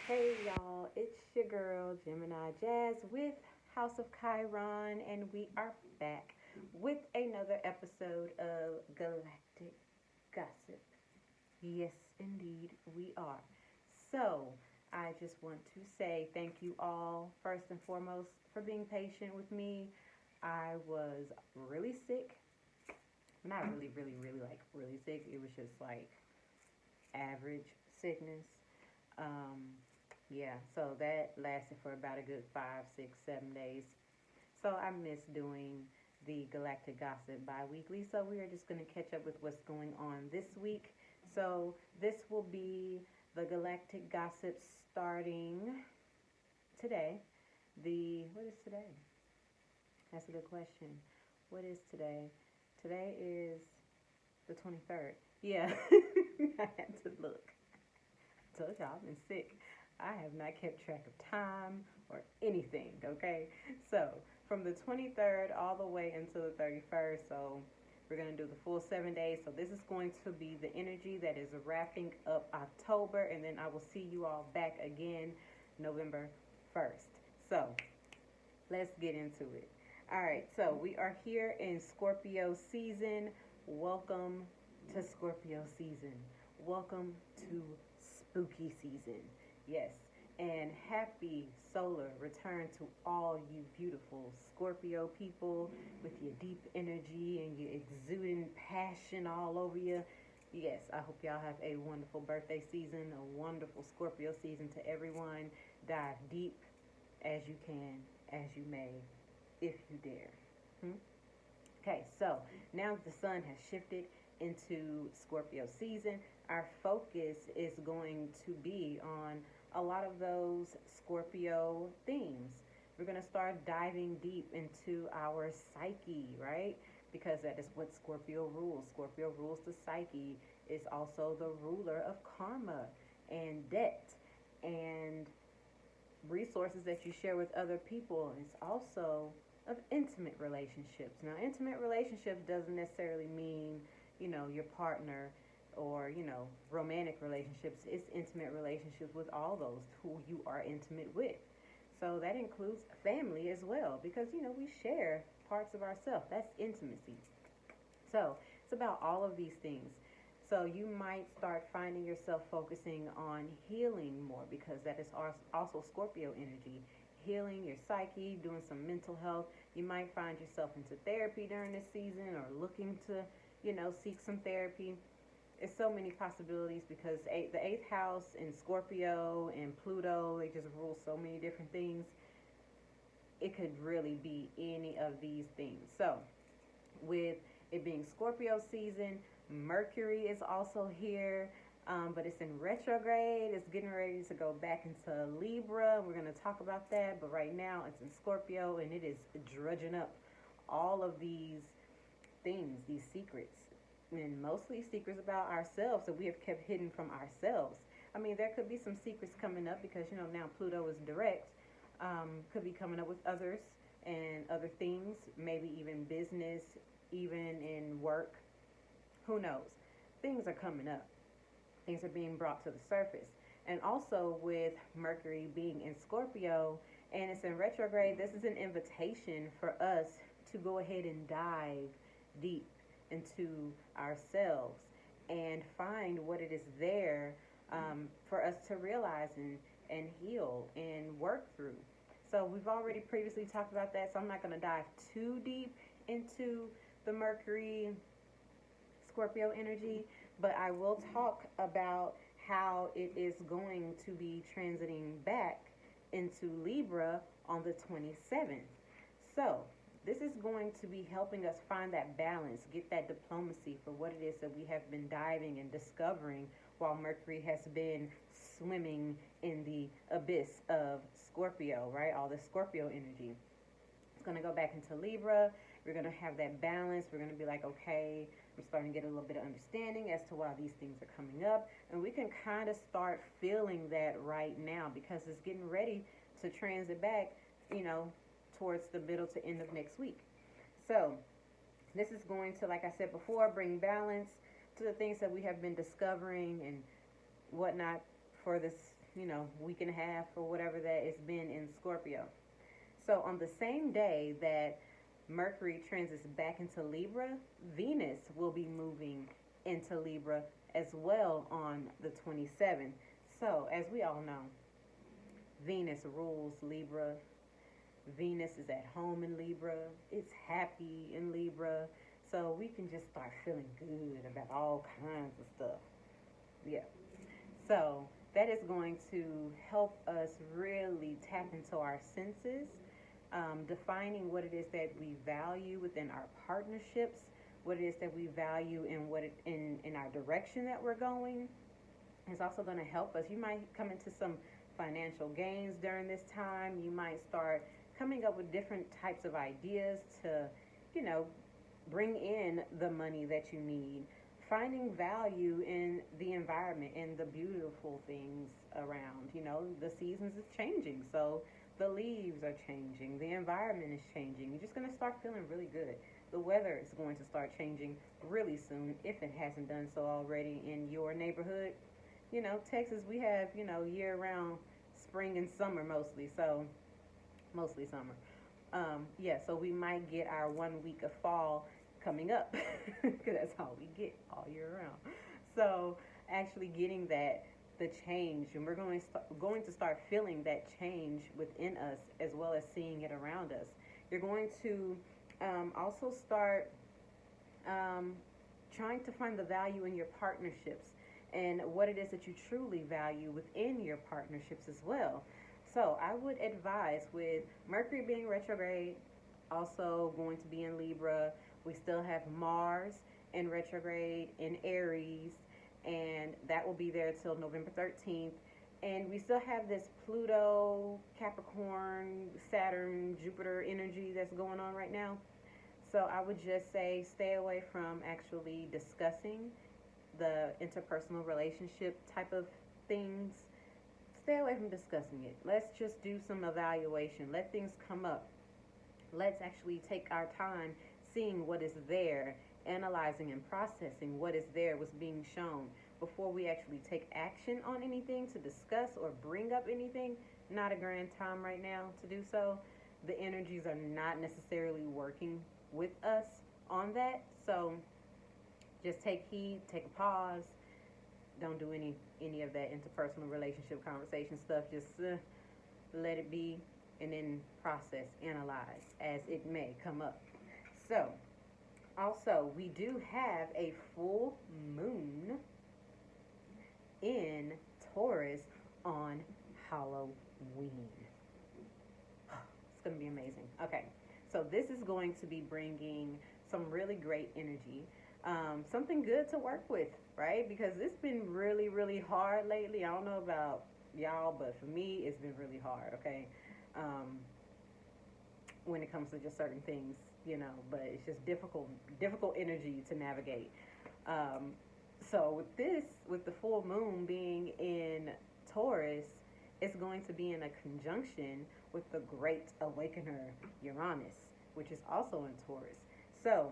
Hey y'all, it's your girl Gemini Jazz with House of Chiron, and we are back with another episode of Galactic Gossip. Yes, indeed, we are. So, I just want to say thank you all, first and foremost, for being patient with me. I was really sick. Not really, really, really really sick. It was just like average sickness. Um, yeah, so that lasted for about a good 5, 6, 7 days. So I miss doing the Galactic Gossip bi weekly. So we are just going to catch up with what's going on this week. So this will be the Galactic Gossip starting today. What is today? That's a good question. What is today? Today is the 23rd. Yeah, I had to look. I told y'all I've been sick. I have not kept track of time or anything, okay? So, from the 23rd all the way until the 31st, so we're going to do the full 7 days. So, this is going to be the energy that is wrapping up October, and then I will see you all back again November 1st. So, let's get into it. All right, so we are here in Scorpio season. Welcome to Scorpio season. Welcome to spooky season. Yes, and happy solar return to all you beautiful Scorpio people with your deep energy and your exuding passion all over you. Yes, I hope y'all have a wonderful birthday season, a wonderful Scorpio season to everyone. Dive deep as you can, as you may, if you dare. Okay, so now that the sun has shifted into Scorpio season, our focus is going to be on a lot of those Scorpio themes. We're going to start diving deep into our psyche, right? Because that is what Scorpio rules. Scorpio rules the psyche, is also the ruler of karma and debt and resources that you share with other people. It's also of intimate relationships. Now, intimate relationships doesn't necessarily mean, your partner or, romantic relationships. It's intimate relationships with all those who you are intimate with. So that includes family as well because, we share parts of ourselves. That's intimacy. So it's about all of these things. So you might start finding yourself focusing on healing more because that is also Scorpio energy. Healing your psyche, doing some mental health. You might find yourself into therapy during this season or looking to, seek some therapy. It's so many possibilities because the eighth house in Scorpio and Pluto, they just rule so many different things. It could really be any of these things. So with it being Scorpio season, Mercury is also here, but it's in retrograde. It's getting ready to go back into Libra. We're going to talk about that, but right now it's in Scorpio and it is drudging up all of these things, these secrets, and mostly secrets about ourselves that we have kept hidden from ourselves. I mean, there could be some secrets coming up because, now Pluto is direct, could be coming up with others and other things, maybe even business, even in work. Who knows? Things are coming up. Things are being brought to the surface. And also with Mercury being in Scorpio and it's in retrograde, this is an invitation for us to go ahead and dive deep into ourselves and find what it is there for us to realize and heal and work through. So we've already previously talked about that, so I'm not going to dive too deep into the Mercury Scorpio energy, but I will talk about how it is going to be transiting back into Libra on the 27th. So, this is going to be helping us find that balance, get that diplomacy for what it is that we have been diving and discovering while Mercury has been swimming in the abyss of Scorpio, right? All this Scorpio energy. It's going to go back into Libra. We're going to have that balance. We're going to be like, okay, I'm starting to get a little bit of understanding as to why these things are coming up. And we can kind of start feeling that right now because it's getting ready to transit back, towards the middle to end of next week. So this is going to, like I said before, bring balance to the things that we have been discovering and whatnot for this week and a half or whatever that it's been in Scorpio. So on the same day that Mercury transits back into Libra, Venus will be moving into Libra as well on the 27th. So, as we all know, Venus rules Libra. Venus is at home in Libra. It's happy in Libra. So we can just start feeling good about all kinds of stuff. Yeah. So that is going to help us really tap into our senses, defining what it is that we value within our partnerships, what it is that we value in our direction that we're going. It's also going to help us. You might come into some financial gains during this time. You might start coming up with different types of ideas to, bring in the money that you need. Finding value in the environment and the beautiful things around. The seasons is changing, so the leaves are changing. The environment is changing. You're just going to start feeling really good. The weather is going to start changing really soon, if it hasn't done so already in your neighborhood. Texas, we have, year-round spring and summer mostly, so mostly summer. So we might get our 1 week of fall coming up because that's all we get all year round. So actually getting the change, and we're going to start feeling that change within us as well as seeing it around us. You're going to also start trying to find the value in your partnerships and what it is that you truly value within your partnerships as well. So I would advise, with Mercury being retrograde, also going to be in Libra, we still have Mars in retrograde in Aries, and that will be there till November 13th. And we still have this Pluto, Capricorn, Saturn, Jupiter energy that's going on right now. So I would just say stay away from actually discussing the interpersonal relationship type of things. Stay away from discussing it. Let's just do some evaluation. Let things come up. Let's actually take our time seeing what is there, analyzing and processing what is there, what's being shown, before we actually take action on anything to discuss or bring up anything. Not a grand time right now to do so. The energies are not necessarily working with us on that. So just take heed, take a pause. Don't do any of that interpersonal relationship conversation stuff. Just let it be, and then process, analyze as it may come up. So, also, we do have a full moon in Taurus on Halloween. It's going to be amazing. Okay, so this is going to be bringing some really great energy. Something good to work with, right? Because it's been really, really hard lately. I don't know about y'all, but for me, it's been really hard, okay? When it comes to just certain things, but it's just difficult energy to navigate. So with the full moon being in Taurus, it's going to be in a conjunction with the Great Awakener Uranus, which is also in Taurus. So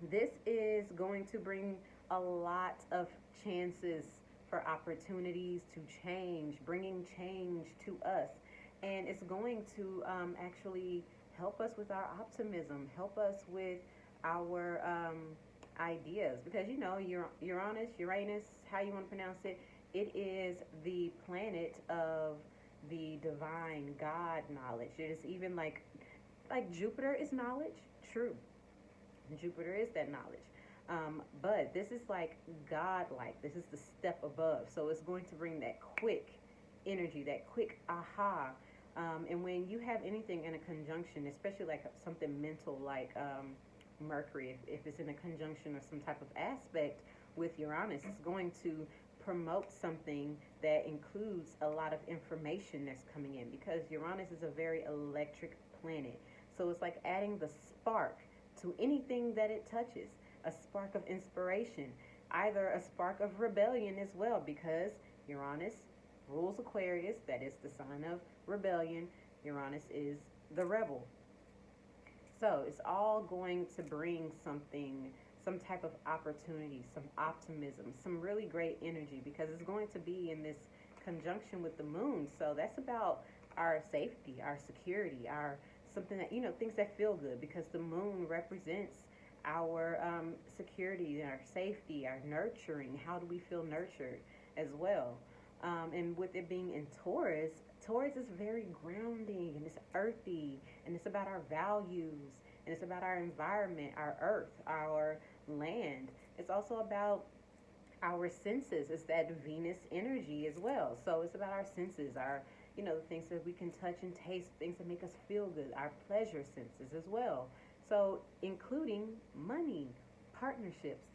this is going to bring a lot of chances for opportunities to change, bringing change to us. And it's going to actually help us with our optimism, help us with our ideas. Because, Uranus, how you want to pronounce it, it is the planet of the divine God knowledge. It is even like Jupiter is knowledge, true. Jupiter is that knowledge. But this is like God-like. This is the step above. So it's going to bring that quick energy, that quick aha. And when you have anything in a conjunction, especially like something mental like Mercury, if it's in a conjunction or some type of aspect with Uranus, it's going to promote something that includes a lot of information that's coming in, because Uranus is a very electric planet. So it's like adding the spark to anything that it touches, a spark of inspiration, either a spark of rebellion as well, because Uranus rules Aquarius, that is the sign of rebellion. Uranus is the rebel. So it's all going to bring something, some type of opportunity, some optimism, some really great energy, because it's going to be in this conjunction with the moon. So that's about our safety, our security, our something that, things that feel good, because the moon represents our security, our safety, our nurturing. How do we feel nurtured as well? And with it being in Taurus, Taurus is very grounding and it's earthy and it's about our values and it's about our environment, our earth, our land. It's also about our senses. It's that Venus energy as well. So it's about our senses, our, the things that we can touch and taste, things that make us feel good, our pleasure senses as well. So including money, partnerships.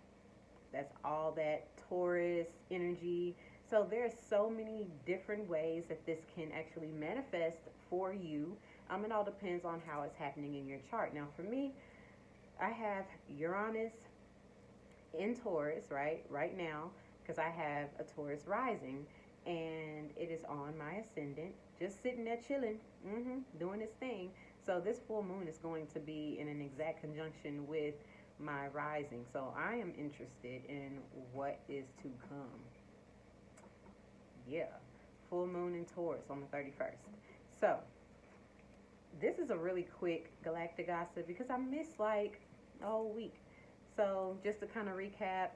That's all that Taurus energy. So there's so many different ways that this can actually manifest for you. It all depends on how it's happening in your chart. Now, for me, I have Uranus in Taurus, right now, because I have a Taurus rising, and it is on my ascendant, just sitting there chilling, doing its thing. So this full moon is going to be in an exact conjunction with my rising. So I am interested in what is to come. Yeah, full moon in Taurus on the 31st. So this is a really quick galactic gossip because I missed like a whole week. So just to kind of recap,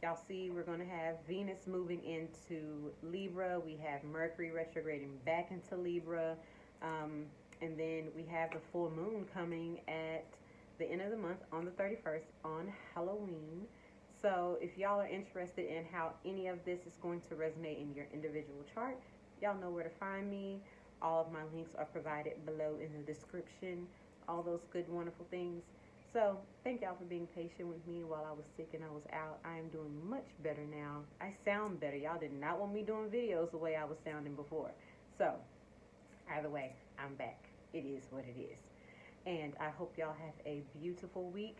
y'all see we're going to have Venus moving into Libra. We have Mercury retrograding back into Libra. And then we have the full moon coming at the end of the month on the 31st on Halloween. So if y'all are interested in how any of this is going to resonate in your individual chart, y'all know where to find me. All of my links are provided below in the description. All those good, wonderful things. So thank y'all for being patient with me while I was sick and I was out. I am doing much better now. I sound better. Y'all did not want me doing videos the way I was sounding before. So either way, I'm back. It is what it is. And I hope y'all have a beautiful week.